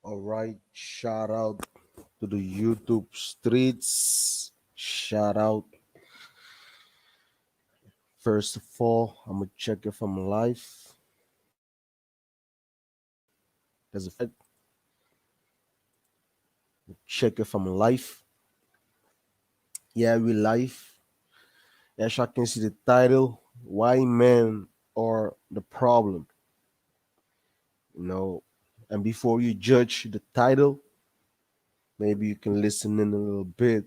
All right, shout out to the YouTube streets. Shout out. First of all, I'm gonna check if I'm live. There's a check if I'm live. Yeah, we live. As you can see the title, why men are the problem. You know, and before you judge the title, maybe you can listen in a little bit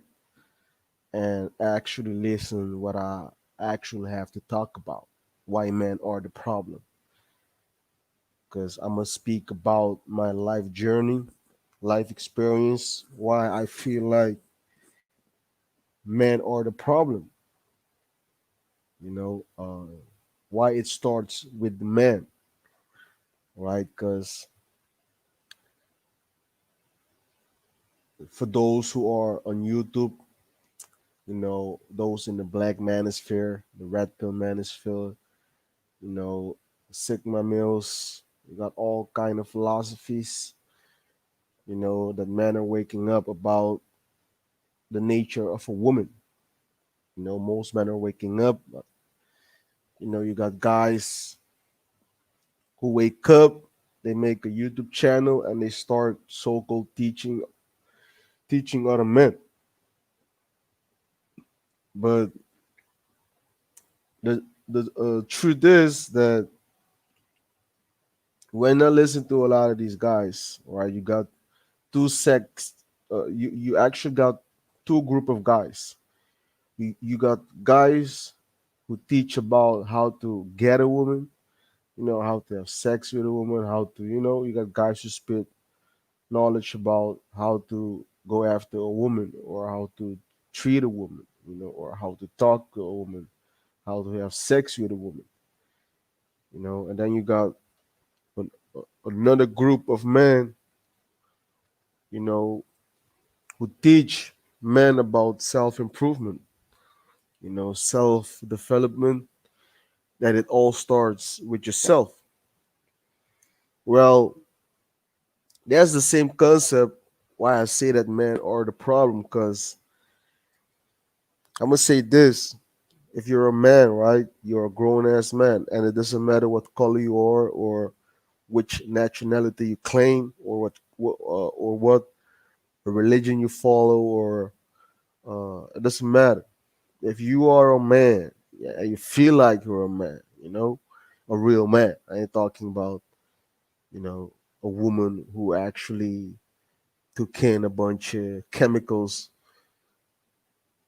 and actually listen what I actually have to talk about. Why men are the problem. Because I'm gonna speak about my life journey, life experience, why I feel like men are the problem. You know, why it starts with the man, right? Because for those who are on YouTube, those in the black manosphere, the red pill manosphere, you know, Sigma males, you got all kind of philosophies, that men are waking up about the nature of a woman. Most men are waking up. You got guys who wake up, they make a YouTube channel and they start so-called teaching other men. But the truth is that when I listen to a lot of these guys, right, you got two sects. You actually got two group of guys. You got guys who teach about how to get a woman, how to have sex with a woman, how to, you got guys who spit knowledge about how to go after a woman or how to treat a woman, or how to talk to a woman, how to have sex with a woman, and then you got an, another group of men, you know, who teach men about self improvement, self development, that it all starts with yourself. Well, that's the same concept why I say that men are the problem because I'm gonna say this. If you're a man, right, you're a grown ass man, and it doesn't matter what color you are or which nationality you claim or what religion you follow, or it doesn't matter. If you are a man, yeah, and you feel like you're a man, a real man. I ain't talking about a woman who actually took in a bunch of chemicals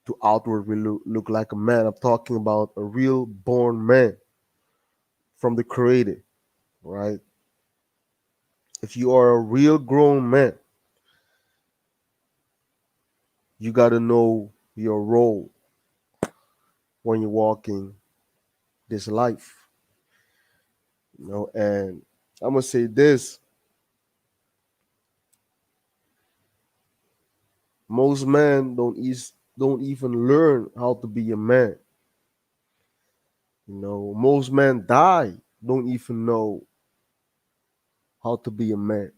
to outwardly look like a man. I'm talking about a real born man from the creator, right? If you are a real grown man, you got to know your role when you're walking this life, and I'm gonna say this: most men don't even learn how to be a man. Most men die don't even know how to be a man.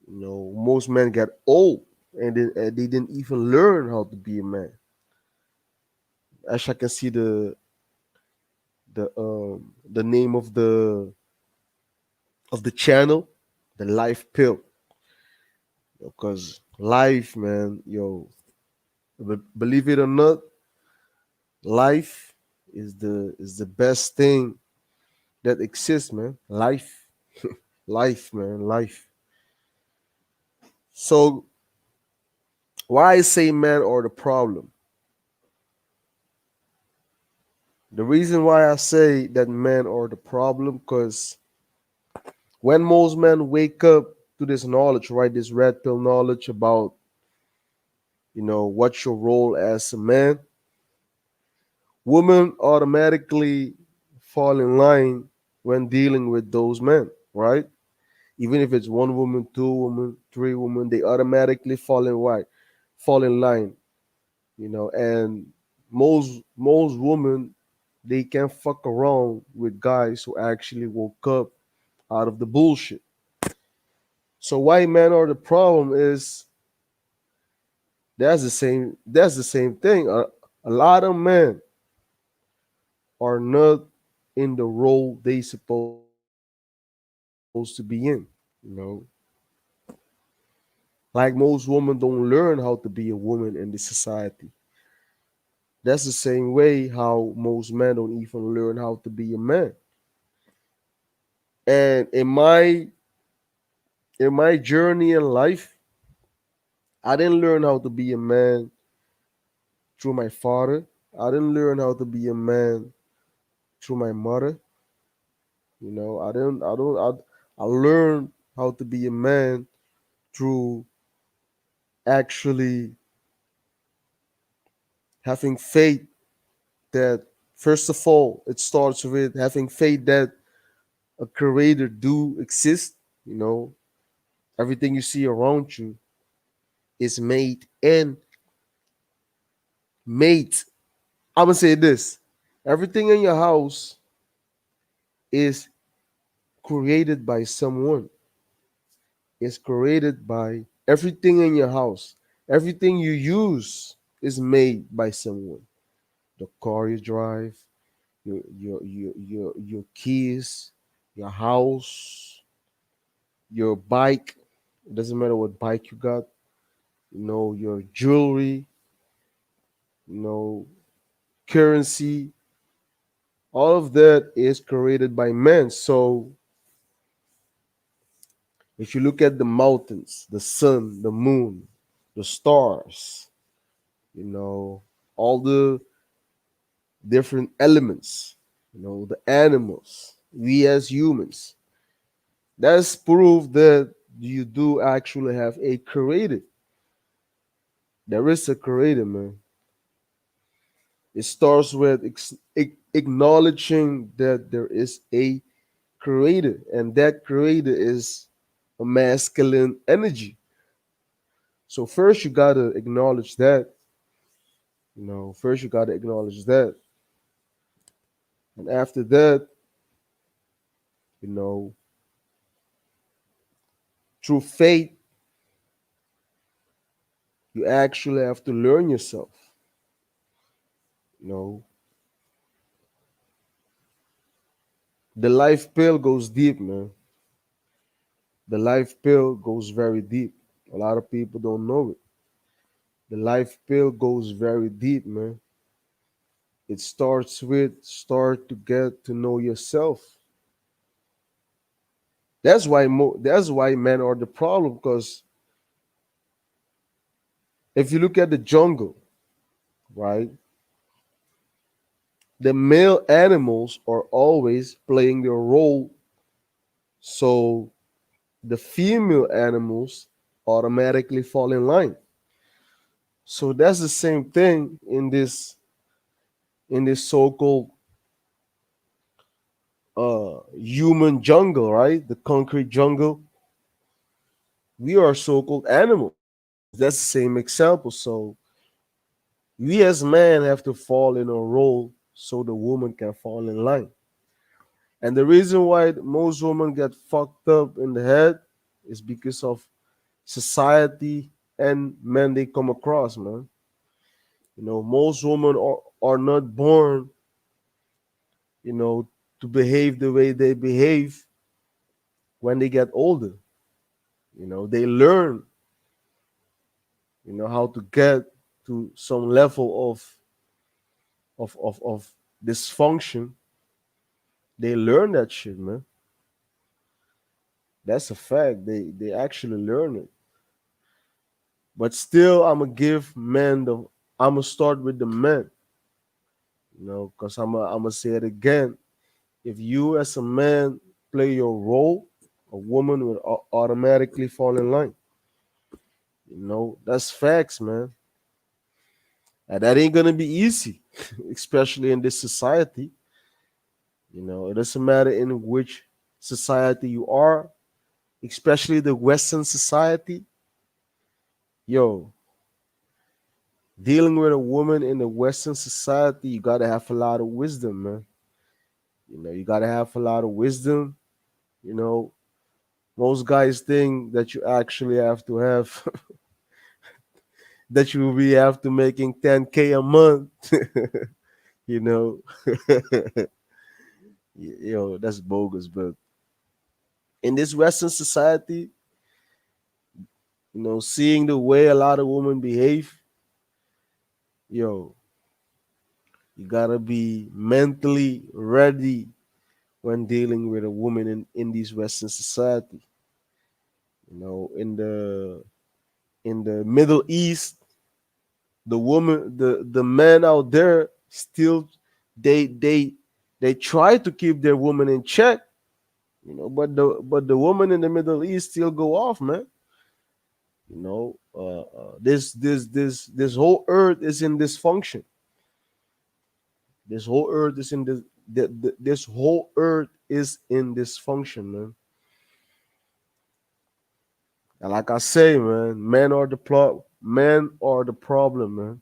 Most men get old and they didn't even learn how to be a man. As I can see the name of the channel, the life pill, because life, man, believe it or not, life is the best thing that exists, man. Life, man, life. So why I say men are the problem? The reason why I say that men are the problem, because when most men wake up to this knowledge, right, this red pill knowledge about, what's your role as a man, women automatically fall in line when dealing with those men, right? Even if it's one woman, two women, three women, they automatically fall in line, and most women, they can fuck around with guys who actually woke up out of the bullshit. So white men are the problem is that's the same thing. A lot of men are not in the role they supposed to be in. You know, like most women don't learn how to be a woman in this society. That's the same way how most men don't even learn how to be a man. And in my journey in life, I didn't learn how to be a man through my father. I didn't learn how to be a man through my mother. You know, I learned how to be a man through actually having faith that first of all it starts with having faith that a creator do exist. You know, everything you see around you is made. I'm gonna say this: everything in your house is created by someone. It's created by everything in your house. Everything you use is made by someone. The car you drive, your keys, your house, your bike. It doesn't matter what bike you got. You know, your jewelry, you know, currency, all of that is created by men. So if you look at the mountains, the sun, the moon, the stars, you know, all the different elements, you know, the animals, we as humans, that's proof that you do actually have a creator. There is a creator, man. It starts with acknowledging that there is a creator, and that creator is a masculine energy. So first you gotta acknowledge that. You know, first you gotta acknowledge that, and after that, you know, through faith, you actually have to learn yourself. You know, the life pill goes deep, man. The life pill goes very deep. A lot of people don't know it. The life pill goes very deep, man. It starts with start to get to know yourself. That's why men are the problem. Because if you look at the jungle, right, the male animals are always playing their role, so the female animals automatically fall in line. So that's the same thing in this so-called human jungle, right? The concrete jungle. We are so-called animals. That's the same example. So we as men have to fall in a role so the woman can fall in line. And the reason why most women get fucked up in the head is because of society and men they come across, man. You know, most women are not born, you know, to behave the way they behave when they get older. You know, they learn, how to get to some level of dysfunction. They learn that shit, man. That's a fact. They actually learn it. But still, I'ma start with the men, because I'ma say it again. If you as a man play your role, a woman will automatically fall in line. That's facts, man. And that ain't gonna be easy, especially in this society. It doesn't matter in which society you are, especially the Western society. Yo, dealing with a woman in the Western society, you gotta have a lot of wisdom, man. You gotta have a lot of wisdom. You know, Most guys think that you actually have to have that you will be have to making 10K a month. you know, that's bogus. But in this Western society, seeing the way a lot of women behave, yo, you gotta be mentally ready when dealing with a woman in this Western society. In the Middle East, the men out there still they try to keep their woman in check, but the woman in the Middle East still go off, man. This whole earth is in dysfunction. This whole earth is in this whole earth is in dysfunction, man. And like I say, man, men are the problem, man.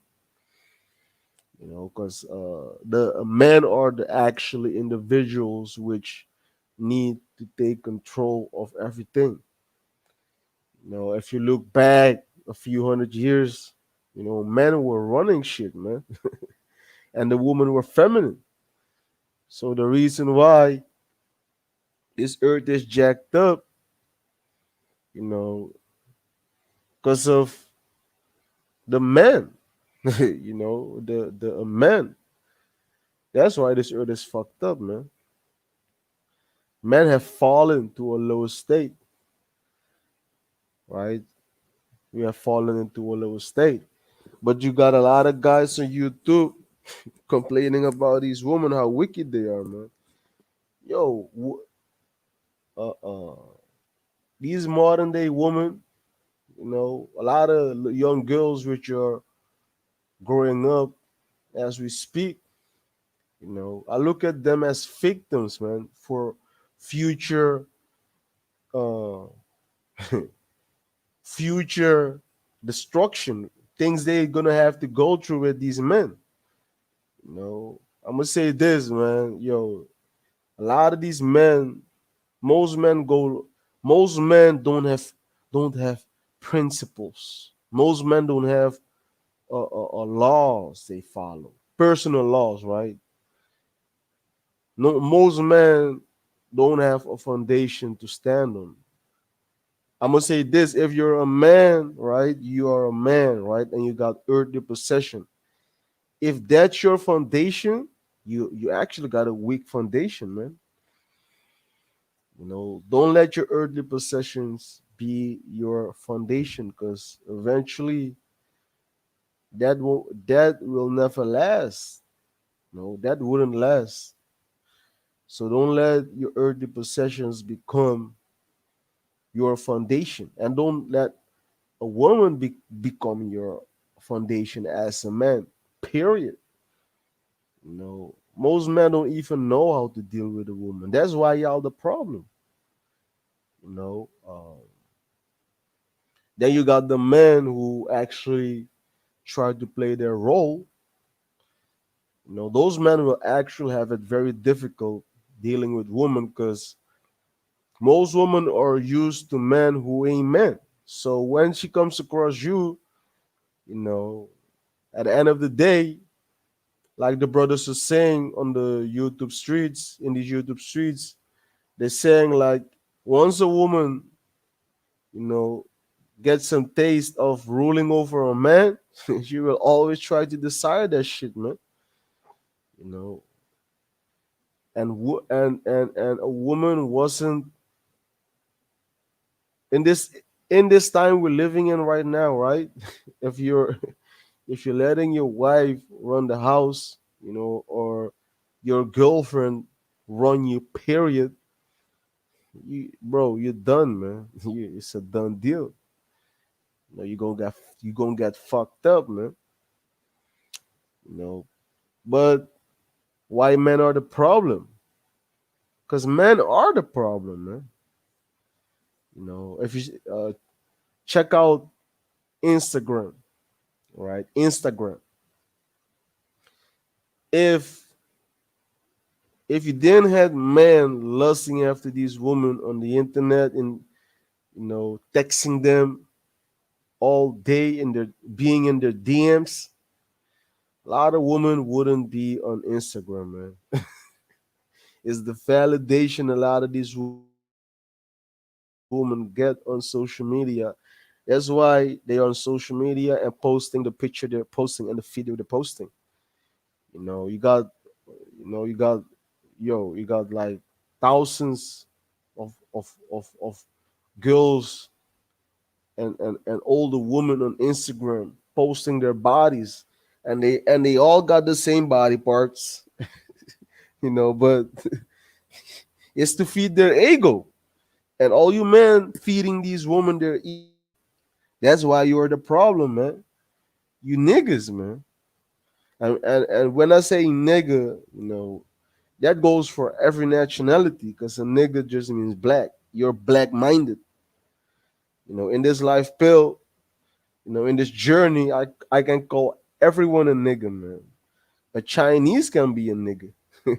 Because the men are the actually individuals which need to take control of everything. If you look back a few hundred years, men were running shit, man, and the women were feminine. So the reason why this earth is jacked up, you know, because of the men, the men. That's why this earth is fucked up, man. Men have fallen to a lower state, right? We have fallen into a lower state. But you got a lot of guys on YouTube complaining about these women, how wicked they are, man. Yo, these modern day women, a lot of young girls which are growing up as we speak, I look at them as victims, man, for future, uh, future destruction, things they're gonna have to go through with these men. I'm gonna say this, man. Yo, a lot of these men, most men go, most men don't have principles. Most men don't have laws they follow, personal laws, right? No, most men don't have a foundation to stand on. I'm gonna say this: if you're a man, right, you are a man, right, and you got earthly possession. If that's your foundation, you actually got a weak foundation, man. Don't let your earthly possessions be your foundation, because eventually that will never last. No, that wouldn't last. So don't let your earthly possessions become your foundation, and don't let a woman become your foundation as a man. Period. Most men don't even know how to deal with a woman. That's why y'all the problem. You know. Then you got the men who actually try to play their role. Those men will actually have it very difficult dealing with women, because most women are used to men who ain't men. So when she comes across you, you know, at the end of the day, like the brothers are saying on the YouTube streets, in these YouTube streets, they're saying like once a woman, you know, gets some taste of ruling over a man, she will always try to decide that shit, man. You know, and a woman wasn't in this time we're living in right now, right? if you're if you're letting your wife run the house, or your girlfriend run you, period, bro, you're done, man. It's a done deal. You gonna get fucked up, man. You know, but why men are the problem? Because men are the problem, man. If you check out Instagram, right? Instagram. If if you didn't have men lusting after these women on the internet, and texting them all day and they're being in their DMs. A lot of women wouldn't be on Instagram, man. It's the validation a lot of these women get on social media. That's why they're on social media and posting the picture they're posting and the video they're posting. You got, you got, you got like thousands of girls and older women on Instagram posting their bodies, and they all got the same body parts, but it's to feed their ego. And all you men feeding these women their ego. That's why you're the problem, man. You niggas, man. And when I say nigga, that goes for every nationality because a nigga just means black. You're black minded. In this life pill, in this journey, I can call everyone a nigga, man. A Chinese can be a nigga, you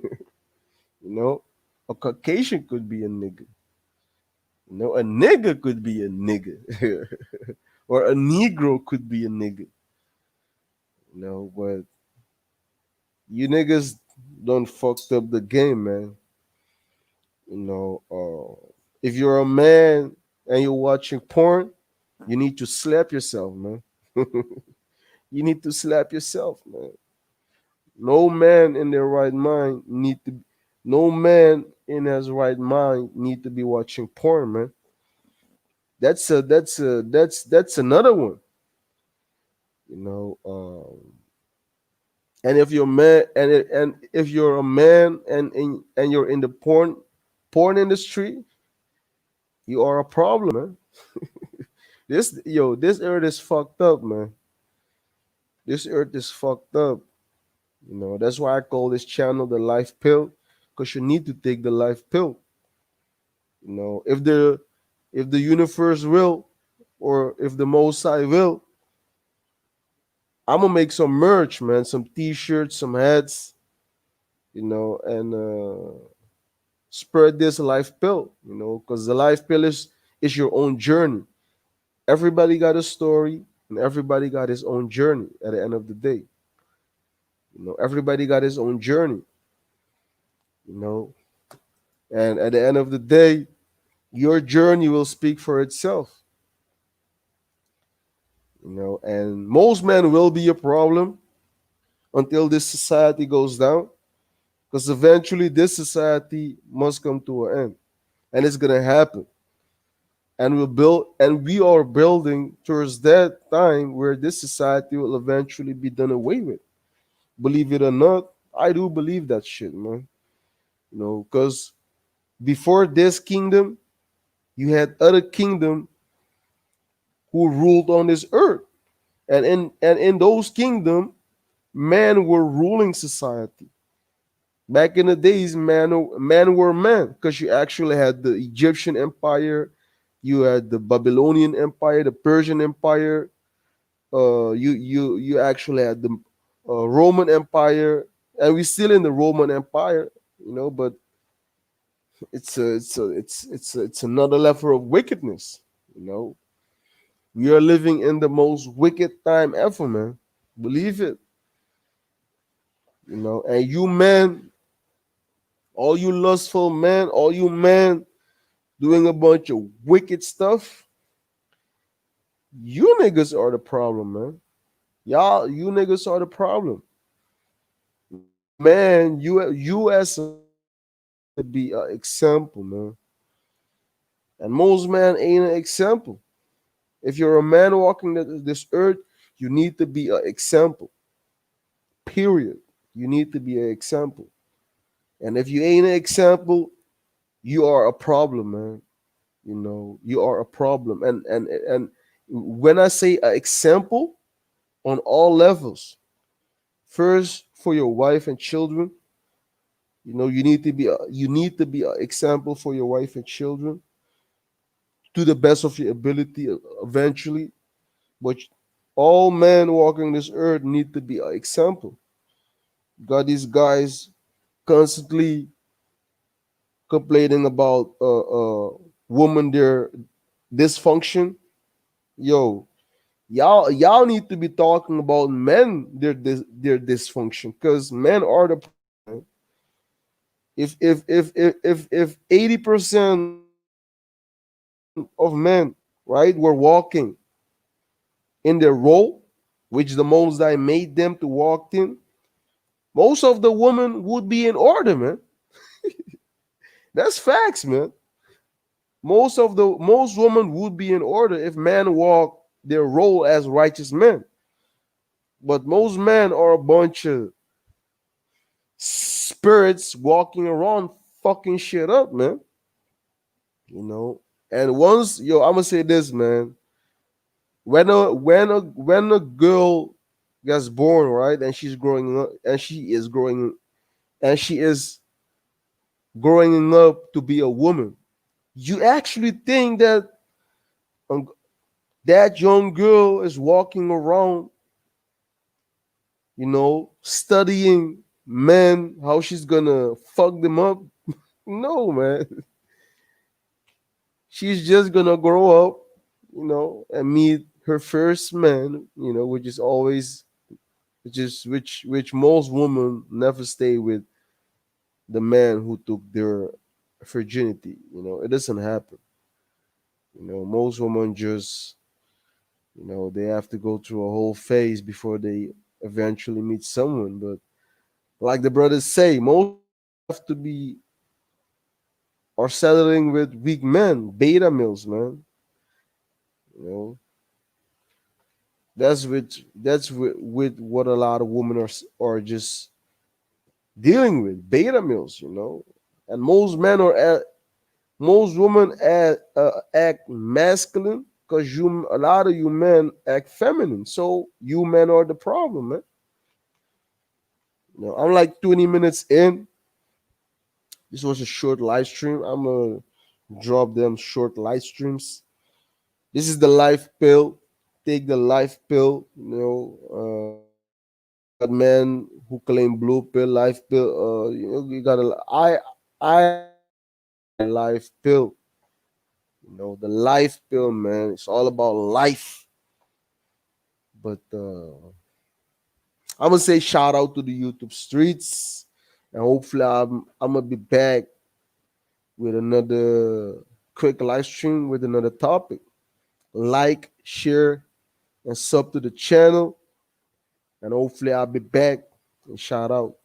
know. A Caucasian could be a nigga. A nigga could be a nigga. Or a Negro could be a nigga. But you niggas don't fucked up the game, man. If you're a man and you're watching porn, you need to slap yourself, man. You need to slap yourself, man. No man in their right mind need to. No man in his right mind need to be watching porn, man. That's another one, you know. And if you're man and if you're a man and you're in the porn industry, you are a problem, man. This earth is fucked up, man. This earth is fucked up. That's why I call this channel the life pill, because you need to take the life pill. If the universe will, or if the Most High will, I'm gonna make some merch, man, some T-shirts, some hats, and spread this life pill, because the life pill is your own journey. Everybody got a story, and everybody got his own journey. At the end of the day, everybody got his own journey. You know, and at the end of the day, your journey will speak for itself. And most men will be a problem until this society goes down, because eventually this society must come to an end, and it's gonna happen. And we are building towards that time where this society will eventually be done away with. Believe it or not, I do believe that shit, man. Because before this kingdom, you had other kingdom who ruled on this earth, and in those kingdom, men were ruling society. Back in the days, man were men, because you actually had the Egyptian Empire, you had the Babylonian Empire, the Persian Empire. You actually had the Roman Empire, and we're still in the Roman Empire. But it's another level of wickedness. You know, we are living in the most wicked time ever, man. Believe it. And you men, all you lustful men, all you men doing a bunch of wicked stuff, you niggas are the problem, man. You niggas are the problem. Man, you as a man need to be an example, man. And most men ain't an example. If you're a man walking this earth, you need to be an example. Period. You need to be an example. And if you ain't an example, you are a problem, man. You are a problem. And when I say an example, on all levels, first for your wife and children, you need to be an example for your wife and children to the best of your ability eventually. But all men walking this earth need to be an example. Got these guys constantly complaining about women dysfunction, yo, y'all need to be talking about men their dysfunction because men are the problem. If 80% of men, right, were walking in their role, which the Most High made them to walk in, most of the women would be in order, man. That's facts, man. Most women would be in order if men walk their role as righteous men. But most men are a bunch of spirits walking around fucking shit up, man. You know. And once, yo, I'm gonna say this, man. When a girl gets born, right, and she's growing up, and she is growing up to be a woman, you actually think that um, that young girl is walking around, studying men, how she's gonna fuck them up. No, man. She's just gonna grow up, and meet her first man, which is always, which most women never stay with the man who took their virginity. It doesn't happen. Most women just, they have to go through a whole phase before they eventually meet someone. But like the brothers say, most women have to be are settling with weak men, beta males, man. You know, that's with what a lot of women are just dealing with, beta males. And most men most women act masculine because a lot of you men act feminine. So you men are the problem, man. I'm like 20 minutes in. This was a short live stream. I'm gonna drop them short live streams. This is the life pill. Take the life pill. You got men who claim blue pill, life pill. You got a. I life pill. The life pill, man. It's all about life. But I'm gonna say shout out to the YouTube streets, and hopefully I'm gonna be back with another quick live stream with another topic. Like, share, and sub to the channel, and hopefully I'll be back and shout out.